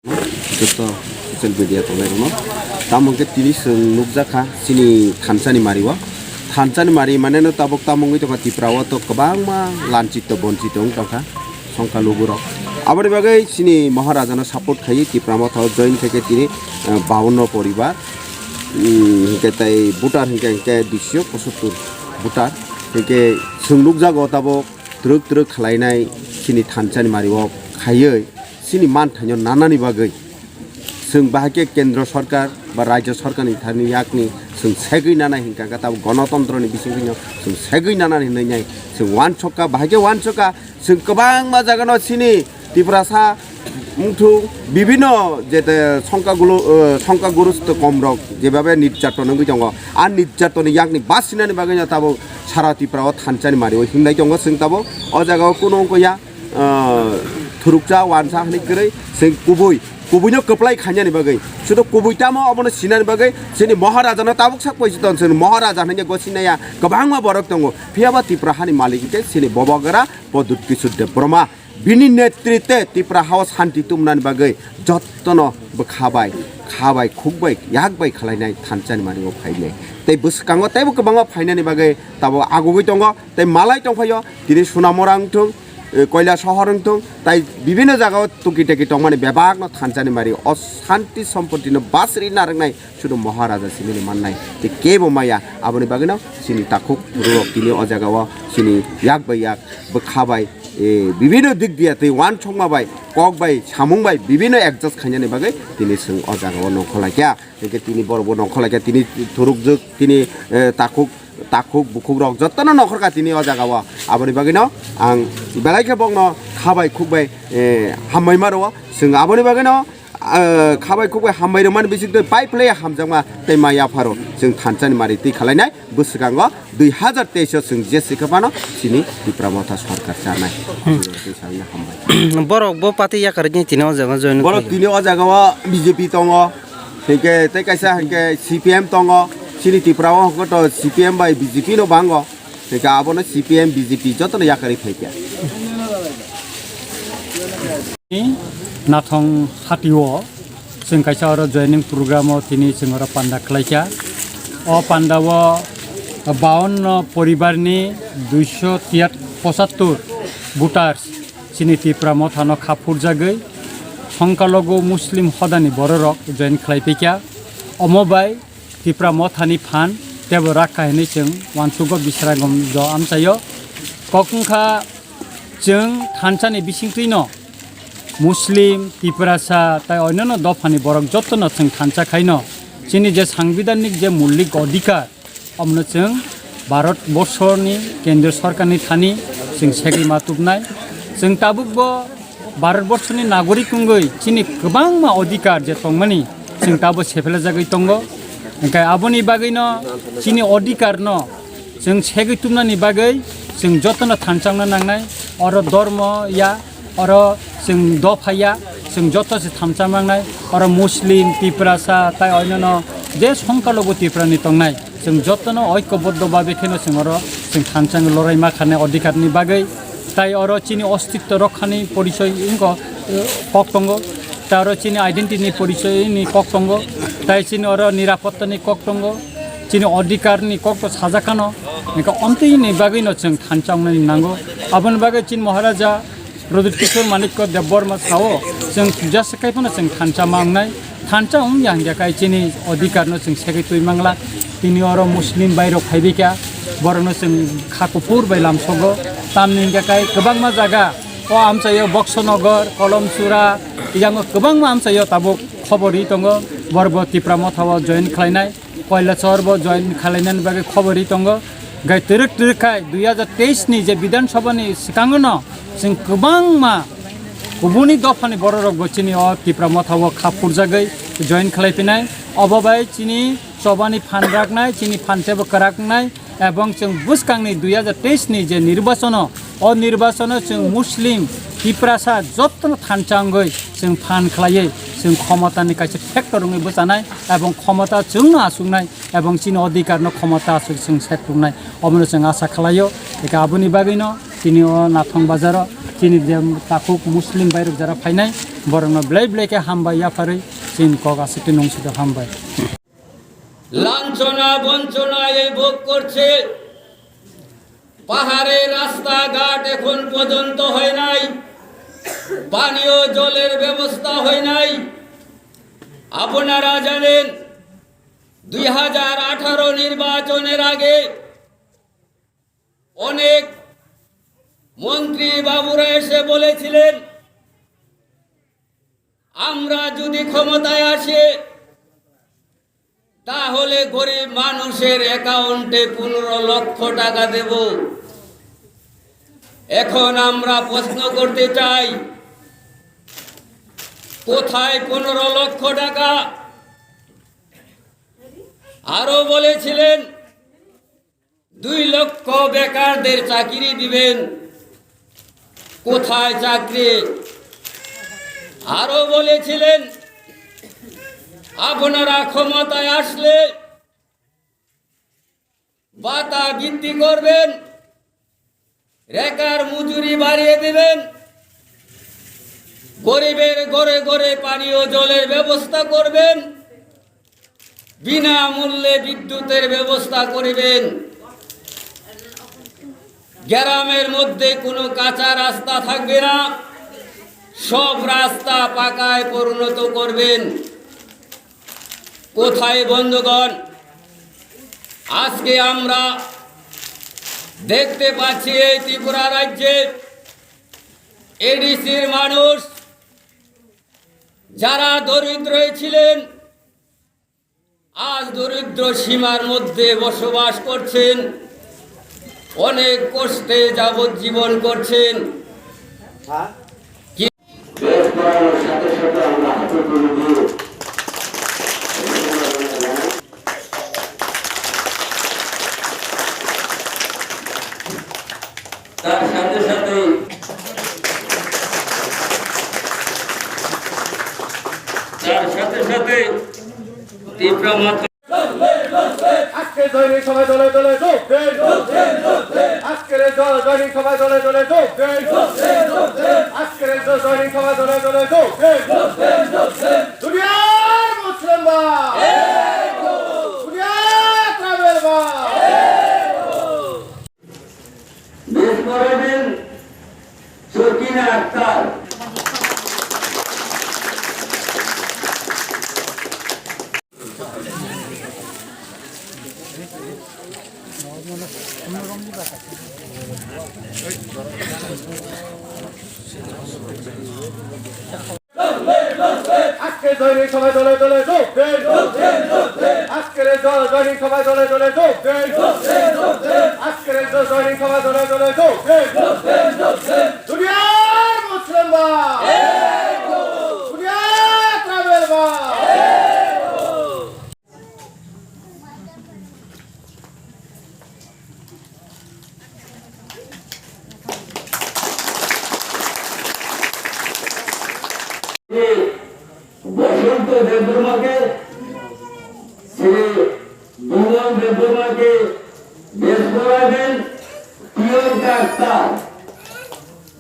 Joto social media tonglairungno tamongke tini sung nukjaka sini thansani mariwa thansani mari maneno tabok tamongui tonga Tiprao to kobangma lanchito bonchito ongtongkha songka luburo aboni bagai sini Maharajano support khai Tipra mothao join theke tini 52 poribar hingke tai butar hingke disyo 75 butar hingke sung nukjago tabok truk khlainai sini thansani mariwa khaioi sini man thanyo nanani bagai जों बाहाके केन्द्र सरकार बा राज्य सरकारनि थारनि याकनि जों सेगै नाना हिंका गाता गणतन्त्रनि बिसिङैनो जों सेगै नाना हिननाय जों वान छका बाहाके वान छका जों गोबां मा जागानो सिनि तिप्रासा मुथु বিভিন্ন যেতে সংখ্যাগুরুস্ত কমরক যেভাবে নির্যাতন দङ আর নির্যাতন ইয়াকনি বাসিনাनि बागैनो ताबो सारा तिप्राव थानसानि मारि हिंनाय दङ जों ताबो अ जागाव कोनो गया थुरुकजा वानसा हनै गरै जों कुबुइनो कप्लाइ खान्यानि बागै सुदो कुबुइतामो अबनो सिनानि बागै जोंनि महाराजानो ताबुक साक पैसो दं जों महाराजा हनै गसिनाया गोबांमा बरक दङ फियाबा तिप्रा हानि मालिकके सिनि बबगरा पदुत किशोर देबबर्मा बिनि नेतृत्वे तिप्रा हाव शान्ति तुमनानि बागै जत्तन खाबाय खुगबाय याकबाय खालायनाय थानसानि मारियाव फायनाय तै बसकांगो तैबो गोबांमा फायनानि बागै ताबो आगुगै दङ तै मालाय दंफायो दिनै सुनामरां थुं কয়লা শহর তাই বিভিন্ন জায়গায় টুকি টেকি টং মানে বেবাক থানচানি মারি অশান্তি সম্পত্তি বাসরি নারংনাই শুধু মহারাজা সিনি মাননাই যে কে বোমায়া আবনি বাগিনা সিনি তাকুক রুক তিনি অ জায়গাও সিনি ইয়াক বাই ইয়াক খাবাই বিভিন্ন দিক দিয়া তৈ ওয়ান সংমাবাই ককবাই সামুংবাই বিভিন্ন এডজাস্ট খাইনানি বাগৈ তিনি जों অ জায়গাও নখলাইয়া একে তিনি বড় নখলাইয়া তিনি থুরুকজুক তিনি ताकुक बुकुक रक जत्तनो नखरका तिनी अ जागाव आबनि बागैनो आं बेलायके बंगनो खाबाय खुबाय हामबाय मारो जों आबनि बागैनो खाबाय खुबाय हामबाय रमान बिसिक पाइपले हामजामा तै माया फारो जों थानसानि मारि तै खालायनाय बोसगांगो 2023 जों जेसिकबानो सिनि तिप्रा मथा सरकार जानाय सायना हामबाय बरक बो पार्टी याकारनि तिनो जागा जयन बरक तिनि अ जागाव बीजेपी दङ तैके तै कायसा हंके CPIM दङ सिनि तिप्राव हंगत CPIM बाय BJP नो बांगो तेका आबनो CPIM BJP जतन याकारि फायका नाथं हाटिओ जों कायसा आरो जयनिं प्रोग्रामाव तिनि जों आरो पान्डा खलायका अ पान्डाव 52 परिबारनि 275 भोटार्स सिनि तिप्रा मथानो खाफुर जागै संख्यालघु मुस्लिम हदानि बररक जयन खलायफैका अमबाय तिप्रा मथानि फान तेबो राखा हैनै जों वानसुगो बिश्रागम ज आमसायो कखुंखा जों थानसानि बिसिंख्रिनो मुस्लिम तिप्रासा ताइ अन्यनो दफानि बरक जत्तनो जों थानसा खायनो जोंनि जे सांबिधानिक जे मौलिक अधिकार अमनो जों भारत बर्षनि केन्द्र सरकारनि थानि जों सेगै मातुबनाय जों ताबुकबो भारत बर्षनि नागरिकुंगै जोंनि गोबांमा अधिकार जे तंमानि जों ताबो सेफेला जागै तंगो ओंखाय आबनि बागैनो जोंनि अधिकार न जों सेगै तुमनानि बागै जों जतन थानसांनो नांनाय अरो धर्म या अरो जों दफाया जों जतसे थामसांनांनाय अरो मुस्लिम तिप्रासा ताइ अन्यनो जे संख्यालघु तिप्रानि तंनाय जों जतन ऐक्यबद्ध भाबेखेनो जों अरो जों थानसां लरायमा खानाय अधिकारनि बागै ताइ अरो जोंनि अस्तित्व रक्षानि परिचय इंगो कक दंगो तारो जोंनि आइडेन्टिटिनि परिचयनि कक दंगो ताइ जोंनि अरो निरापत्तानि कक दंगो जोंनि अधिकारनि कक साजाखानो इनका अन्तिनि बागैनो जों थानसांनो नांगौ आबन बागै चिन महाराजा रंजित किशोर मानिक्य देबबर्मा सावो जों जासकायफोनो जों थानसा मांनाय थानसा यांगाकाय चिनि अधिकारनो जों सेगै तुइमांला तिनि अरो मुस्लिम बायरक फायबिका बरनो जों खाकुपुर बायलामसगो तामनिंगाकाय गोबांमा जागा अ आमसायो बक्सनगर कलमसुरा इयांगो गोबांमा आमसायो ताबो खबरि दंगो बरबो तिप्रा मथाव जयन खालायनाय कयलाचरबो जयन खालायनायनि बागै खबरि दंगो गाय तिरखाय 2023 नि जे विधानसभानि सिगाङनो जों गोबांमा गुबुननि दफानि बररक गचिनि अ तिप्रा मथाव खाफुर जागै जयन खालायफिनाय अबबाय चिनि सबानि फान राखनाय चिनि फानसेबो कराखनाय एवं जों बुसकांनि 2023 नि जे निर्वाचन अ निर्वाचन जों मुस्लिम तिप्रासा जत्तन थानचांगै जों फान खालायै जों क्षमतानि कायसे फेक्टरङै बजानाय एवं क्षमता जोंनो आसुंनाय एवं चिनि अधिकारनो क्षमता आसु जों सेफुंनाय अमनो जों आशा खालायो एका आबुनि बागैनो तिनि नाथं बाजार চিনি তাকুক মুসলিম বাইরে যারা ফাইনাই বরং ব্লাই ব্লাইকে হামবাই ইয়াফারে চিন কক আসিতে নংসিত হামবাই লাঞ্ছনা বঞ্চনা এই ভোগ করছে। পাহাড়ের রাস্তাঘাট এখন পর্যন্ত হয় নাই, পানীয় জলের ব্যবস্থা হয় নাই। আপনারা জানেন 2018 নির্বাচনের আগে অনেক মন্ত্রী বাবুরা এসে বলেছিলেন, আমরা যদি ক্ষমতায় আসি তাহলে গরিব মানুষের অ্যাকাউন্টে 15 লক্ষ টাকা দেব। এখন আমরা প্রশ্ন করতে চাই, কোথায় 15 লক্ষ টাকা? আরো বলেছিলেন 2 লক্ষ বেকারদের চাকরি দিবেন, কোথায় চাকরি? আরো বলেছিলেন আপনারা ক্ষমতায় আসলে ভাতা বৃদ্ধি করবেন, রেকার মজুরি বাড়িয়ে দিবেন, গরিবের ঘরে ঘরে পানীয় জলের ব্যবস্থা করবেন, বিনামূল্যে বিদ্যুতের ব্যবস্থা করবেন, গ্রামের মধ্যে কোনো কাঁচা রাস্তা থাকবে না, সব রাস্তা পাকায় পরিণত করবেন। কোথায় বন্ধুগণ? আজকে আমরা দেখতে পাচ্ছি এই ত্রিপুরা রাজ্যে এডিসির মানুষ যারা দরিদ্র ছিলেন আজ দরিদ্র সীমার মধ্যে বসবাস করছেন, অনেক কষ্টে যাবজ্জীবন করছেন। তার সাথে সাথে তীব্র মত আজকে দৈনিক সবাই দলে দলে যোগ দেন, আজকের দৈনিক সবাই দলে দলে যোগ দেন, আজকের দৈনিক সবাই দলে দলে যোগ দেন। দুনিয়ার মুসলিম ভাই, দুনিয়ার ট্রাভেল ভাই, বেশ করবেন সকিনা আক্তার। আজকে দৈনিক সবাই দলে দলে যোগ দেন, আজকের দৈনিক সবাই দলে দলে যোগ দেন, আজকের দৈনিক সবাই দলে দলে যোগ দেন। দুনিয়ার মুসলিম ভাই, দুনিয়ার ট্রাভেল ভাই, বসন্ত দেববর্মাকে, শ্রী জোনাল দেববর্মাকে বেশ করাবেন প্রিয়ঙ্কা আক্তার।